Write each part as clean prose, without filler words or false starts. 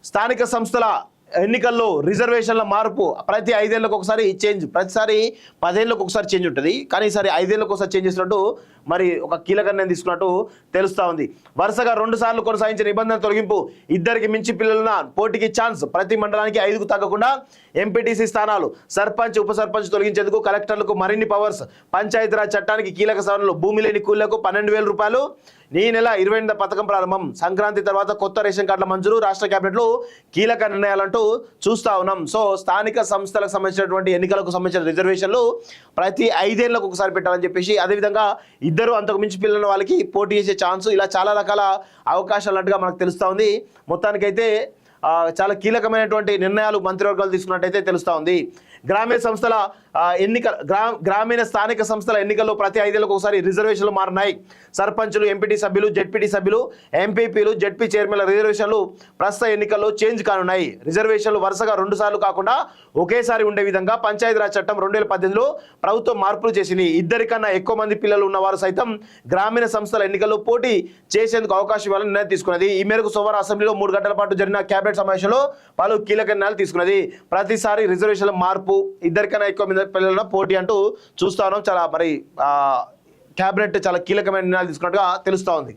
స్థానిక సంస్థల ఎన్నికల్లో రిజర్వేషన్ల మార్పు ప్రతి 5 ఏళ్లకు ఒకసారి చేంజ్, ప్రతిసారి 10 ఏళ్లకు ఒకసారి చేంజ్ ఉంటుంది, కానీ ఈసారి 5 ఏళ్లకు ఒకసారి చేంజ్ చేసినట్టు మరి ఒక కీలక నిర్ణయం తీసుకున్నట్టు తెలుస్తూ ఉంది. వరుసగా 2 సార్లు కొనసాగించిన నిబంధన తొలగింపు, ఇద్దరికి మించి పిల్లలున్న పోటీకి ఛాన్స్, ప్రతి మండలానికి 5కు తగ్గకుండా ఎంపీటీసీ స్థానాలు, సర్పంచ్ ఉప సర్పంచ్ తొలగించేందుకు కలెక్టర్లకు మరిన్ని పవర్స్, పంచాయతీరాజ్ చట్టానికి కీలక సవరణలు, భూమి లేని కూలీలకు 12,000 రూపాయలు, ఈ నెల 28వ పథకం ప్రారంభం, సంక్రాంతి తర్వాత కొత్త రేషన్ కార్డుల మంజూరు, రాష్ట్ర కేబినెట్లో కీలక నిర్ణయాలంటూ చూస్తా ఉన్నాం. సో స్థానిక సంస్థలకు సంబంధించినటువంటి ఎన్నికలకు సంబంధించిన రిజర్వేషన్లు ప్రతి 5 ఏళ్లకు ఒకసారి పెట్టాలని చెప్పేసి, అదేవిధంగా ఇద్దరు అంతకు మించి పిల్లల వాళ్ళకి పోటీ చేసే ఛాన్స్, ఇలా చాలా రకాల అవకాశాలు అన్నట్టుగా మనకు తెలుస్తూ ఉంది. మొత్తానికైతే చాలా కీలకమైనటువంటి నిర్ణయాలు మంత్రివర్గాలు తీసుకున్నట్టయితే తెలుస్తూ ఉంది. గ్రామీణ సంస్థల గ్రామీణ స్థానిక సంస్థల ఎన్నికల్లో ప్రతి 5 ఏళ్లకు ఒకసారి రిజర్వేషన్లు మారినాయి. సర్పంచులు, ఎంపీటీ సభ్యులు, జెడ్పీటీ సభ్యులు, ఎంపీపీలు, జెడ్పీ చైర్మన్ల రిజర్వేషన్లు ప్రస్తుత ఎన్నికల్లో చేంజ్ కానున్నాయి. రిజర్వేషన్లు వరుసగా 2 సార్లు కాకుండా ఒకేసారి ఉండే విధంగా పంచాయతీరాజ్ చట్టం 2018లో ప్రభుత్వం మార్పులు చేసింది. ఇద్దరికన్నా ఎక్కువ మంది పిల్లలు ఉన్నవారు సైతం గ్రామీణ సంస్థల ఎన్నికల్లో పోటీ చేసేందుకు అవకాశం ఇవ్వాలని నిర్ణయం తీసుకున్నది. ఈ మేరకు సోమవారం అసెంబ్లీలో 3 గంటల పాటు జరిగిన కేబినెట్ సమావేశంలో పలు కీలక నిర్ణయాలు తీసుకున్నది. ప్రతిసారి రిజర్వేషన్ల మార్పు, ఇద్దరికన్నా ఎక్కువ మంది పిల్లల పోటీ అంటూ చూస్తా ఉన్నాం. చాలా మరి కేబినెట్ చాలా కీలకమైన నిర్ణయాలు తీసుకున్నట్టుగా తెలుస్తూ ఉంది.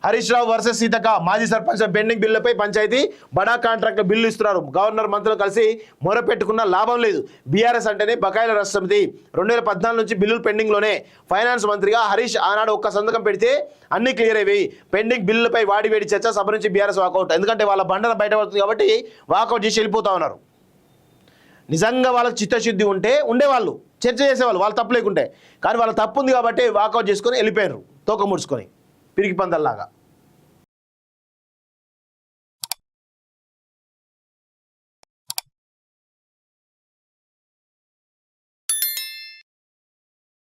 హరీష్ రావు వర్సెస్ సీతక్క, మాజీ సర్పంచ్ పెండింగ్ బిల్లుపై పంచాయతీ బడా కాంట్రాక్ట్ బిల్లు ఇస్తున్నారు. గవర్నర్ మంత్రులు కలిసి మొరపెట్టుకున్న లాభం లేదు. బీఆర్ఎస్ అంటేనే బకాయిల రాష్ట్రమిది. 2014 నుంచి బిల్లులు పెండింగ్లోనే. ఫైనాన్స్ మంత్రిగా హరీష్ ఆనాడు ఒక్క సంతకం పెడితే అన్ని క్లియర్ అయ్యాయి. పెండింగ్ బిల్లుపై వాడివేడి చర్చ, సభ నుంచి బీఆర్ఎస్ వాకౌట్. ఎందుకంటే వాళ్ళ బండన బయటపడుతుంది కాబట్టి వాకౌట్ చేసి వెళ్ళిపోతా ఉన్నారు. నిజంగా వాళ్ళకి చిత్తశుద్ధి ఉంటే ఉండేవాళ్ళు, చర్చ చేసేవాళ్ళు, వాళ్ళు తప్పు లేకుంటే. కానీ వాళ్ళ తప్పు ఉంది కాబట్టి వాకౌట్ చేసుకొని వెళ్ళిపోయారు, తోక ముడుచుకొని పిరికి పందల్లాగా.